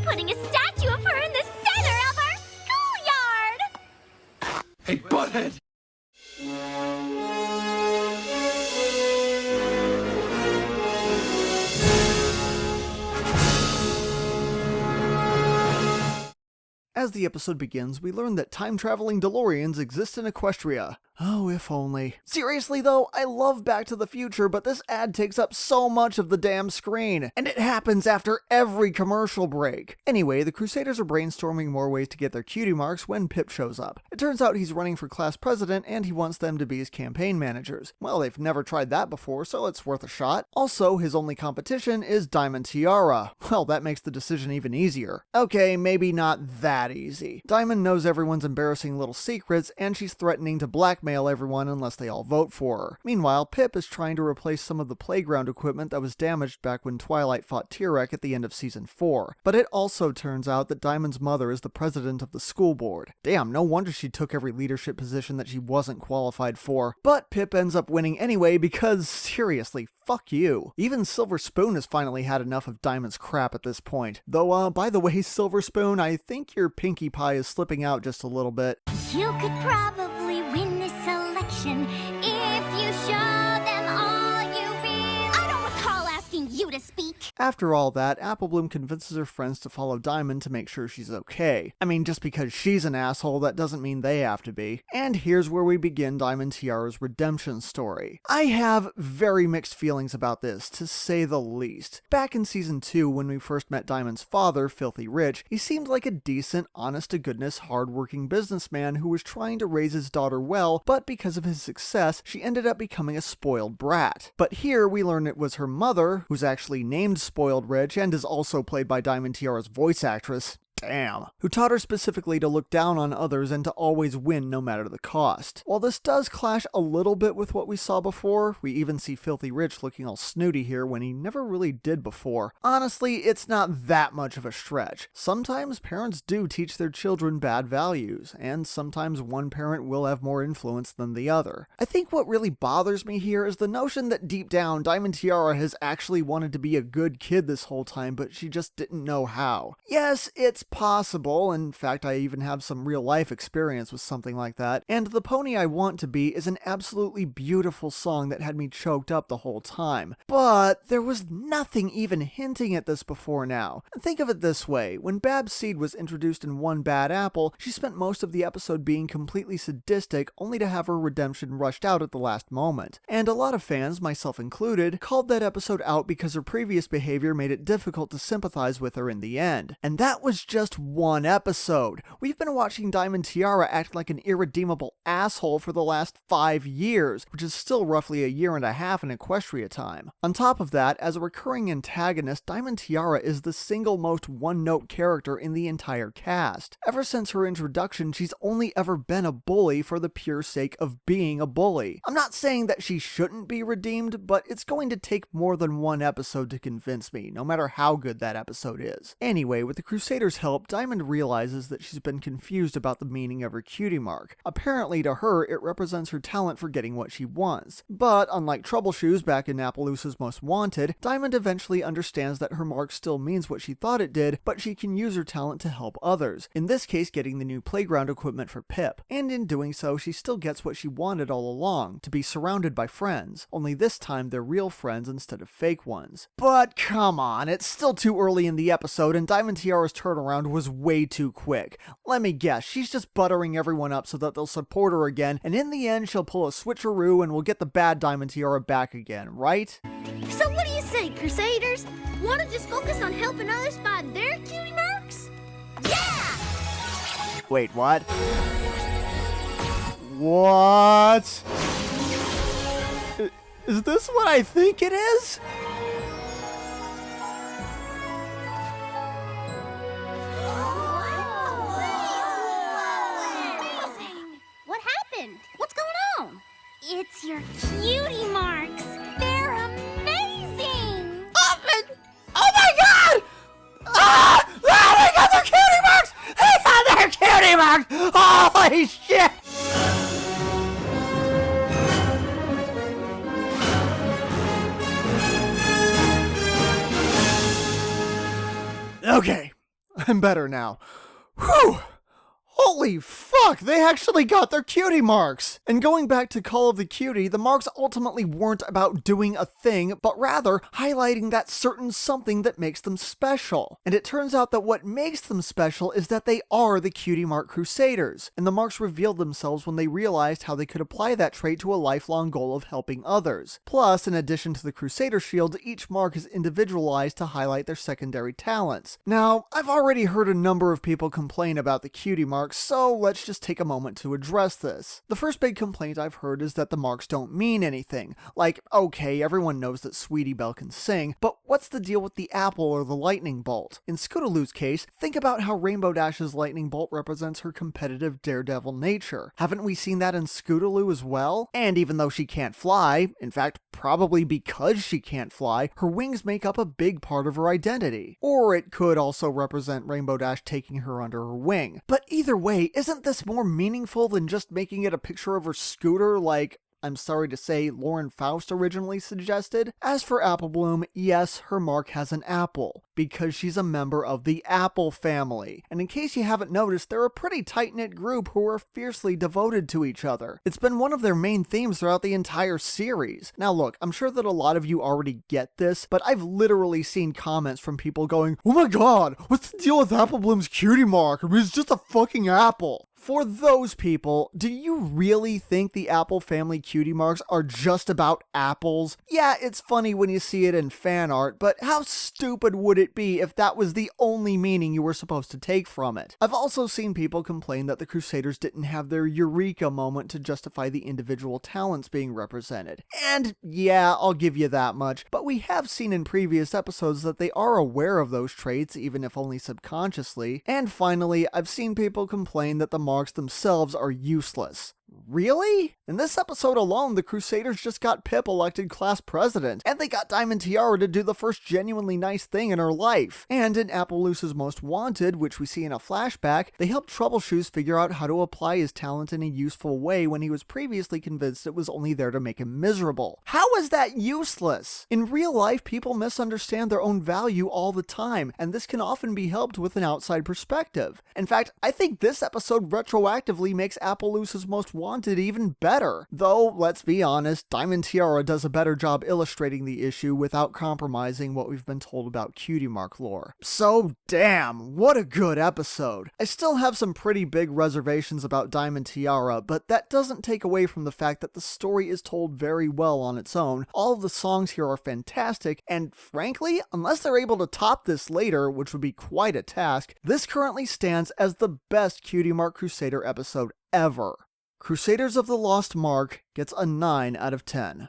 putting a statue of her in the center of our schoolyard! Hey, butthead! As the episode begins, we learn that time-traveling DeLoreans exist in Equestria. Oh, if only. Seriously though, I love Back to the Future, but this ad takes up so much of the damn screen, and it happens after every commercial break. Anyway, the Crusaders are brainstorming more ways to get their cutie marks when Pip shows up. It turns out he's running for class president, and he wants them to be his campaign managers. Well, they've never tried that before, so it's worth a shot. Also, his only competition is Diamond Tiara. Well, that makes the decision even easier. Okay, maybe not that easy. Diamond knows everyone's embarrassing little secrets, and she's threatening to blackmail everyone unless they all vote for her. Meanwhile, Pip is trying to replace some of the playground equipment that was damaged back when Twilight fought T-Rex at the end of season 4. But it also turns out that Diamond's mother is the president of the school board. Damn, no wonder she took every leadership position that she wasn't qualified for. But Pip ends up winning anyway because, seriously, fuck you. Even Silver Spoon has finally had enough of Diamond's crap at this point. Though, by the way, Silver Spoon, I think your Pinkie Pie is slipping out just a little bit. You could probably win this election if you show them all you really... I don't recall asking you to speak. After all that, Applebloom convinces her friends to follow Diamond to make sure she's okay. I mean, just because she's an asshole, that doesn't mean they have to be. And here's where we begin Diamond Tiara's redemption story. I have very mixed feelings about this, to say the least. Back in season 2, when we first met Diamond's father, Filthy Rich, he seemed like a decent, honest-to-goodness, hard-working businessman who was trying to raise his daughter well, but because of his success, she ended up becoming a spoiled brat. But here we learn it was her mother, who's actually named Spoiled Rich and is also played by Diamond Tiara's voice actress, damn, who taught her specifically to look down on others and to always win no matter the cost. While this does clash a little bit with what we saw before, we even see Filthy Rich looking all snooty here when he never really did before. Honestly, it's not that much of a stretch. Sometimes parents do teach their children bad values, and sometimes one parent will have more influence than the other. I think what really bothers me here is the notion that deep down, Diamond Tiara has actually wanted to be a good kid this whole time, but she just didn't know how. Yes, it's possible. In fact, I even have some real life experience with something like that. And The Pony I Want to Be is an absolutely beautiful song that had me choked up the whole time. But there was nothing even hinting at this before now. Think of it this way. When Babs Seed was introduced in One Bad Apple, she spent most of the episode being completely sadistic, only to have her redemption rushed out at the last moment. And a lot of fans, myself included, called that episode out because her previous behavior made it difficult to sympathize with her in the end. And that was just one episode. We've been watching Diamond Tiara act like an irredeemable asshole for the last 5 years, which is still roughly a year and a half in Equestria time. On top of that, as a recurring antagonist, Diamond Tiara is the single most one-note character in the entire cast. Ever since her introduction, she's only ever been a bully for the pure sake of being a bully. I'm not saying that she shouldn't be redeemed, but it's going to take more than one episode to convince me, no matter how good that episode is. Anyway, with the Crusaders' help, Diamond realizes that she's been confused about the meaning of her cutie mark. Apparently to her, it represents her talent for getting what she wants. But unlike Troubleshoes back in Appaloosa's Most Wanted, Diamond eventually understands that her mark still means what she thought it did, but she can use her talent to help others, in this case getting the new playground equipment for Pip. And in doing so, she still gets what she wanted all along, to be surrounded by friends, only this time they're real friends instead of fake ones. But come on, it's still too early in the episode and Diamond Tiara's turnaround was way too quick. Let me guess, she's just buttering everyone up so that they'll support her again, and in the end she'll pull a switcheroo and we'll get the bad Diamond Tiara back again, right? So what do you say, Crusaders? Want to just focus on helping others find their cutie marks? Yeah! Wait, what? What? Is this what I think it is? What's going on? It's your cutie marks. They're amazing. Oh my god! Ah! Oh my god, they're cutie marks! They got their cutie marks! Holy shit! Okay. I'm better now. Whew! Holy fuck, they actually got their cutie marks! And going back to Call of the Cutie, the marks ultimately weren't about doing a thing, but rather highlighting that certain something that makes them special. And it turns out that what makes them special is that they are the Cutie Mark Crusaders, and the marks revealed themselves when they realized how they could apply that trait to a lifelong goal of helping others. Plus, in addition to the Crusader shield, each mark is individualized to highlight their secondary talents. Now, I've already heard a number of people complain about the Cutie Mark, so let's just take a moment to address this. The first big complaint I've heard is that the marks don't mean anything. Like, okay, everyone knows that Sweetie Belle can sing, but what's the deal with the apple or the lightning bolt? In Scootaloo's case, think about how Rainbow Dash's lightning bolt represents her competitive daredevil nature. Haven't we seen that in Scootaloo as well? And even though she can't fly, in fact, probably because she can't fly, her wings make up a big part of her identity. Or it could also represent Rainbow Dash taking her under her wing. But either way, isn't this more meaningful than just making it a picture of her scooter like, I'm sorry to say, Lauren Faust originally suggested? As for Apple Bloom, yes, her mark has an apple, because she's a member of the Apple family. And in case you haven't noticed, they're a pretty tight-knit group who are fiercely devoted to each other. It's been one of their main themes throughout the entire series. Now look, I'm sure that a lot of you already get this, but I've literally seen comments from people going, "Oh my god, what's the deal with Apple Bloom's cutie mark? I mean, it's just a fucking apple." For those people, do you really think the Apple family cutie marks are just about apples? Yeah, it's funny when you see it in fan art, but how stupid would it be if that was the only meaning you were supposed to take from it? I've also seen people complain that the Crusaders didn't have their eureka moment to justify the individual talents being represented. And yeah, I'll give you that much, but we have seen in previous episodes that they are aware of those traits, even if only subconsciously. And finally, I've seen people complain that the marks themselves are useless. Really? In this episode alone, the Crusaders just got Pip elected class president, and they got Diamond Tiara to do the first genuinely nice thing in her life. And in Appaloosa's Most Wanted, which we see in a flashback, they helped Troubleshoes figure out how to apply his talent in a useful way when he was previously convinced it was only there to make him miserable. How is that useless? In real life, people misunderstand their own value all the time, and this can often be helped with an outside perspective. In fact, I think this episode retroactively makes Appaloosa's Most Wanted even better. Though, let's be honest, Diamond Tiara does a better job illustrating the issue without compromising what we've been told about cutie mark lore. So damn, what a good episode. I still have some pretty big reservations about Diamond Tiara, but that doesn't take away from the fact that the story is told very well on its own. All of the songs here are fantastic, and frankly, unless they're able to top this later, which would be quite a task, this currently stands as the best Cutie Mark Crusader episode ever. Crusaders of the Lost Mark gets a 9 out of 10.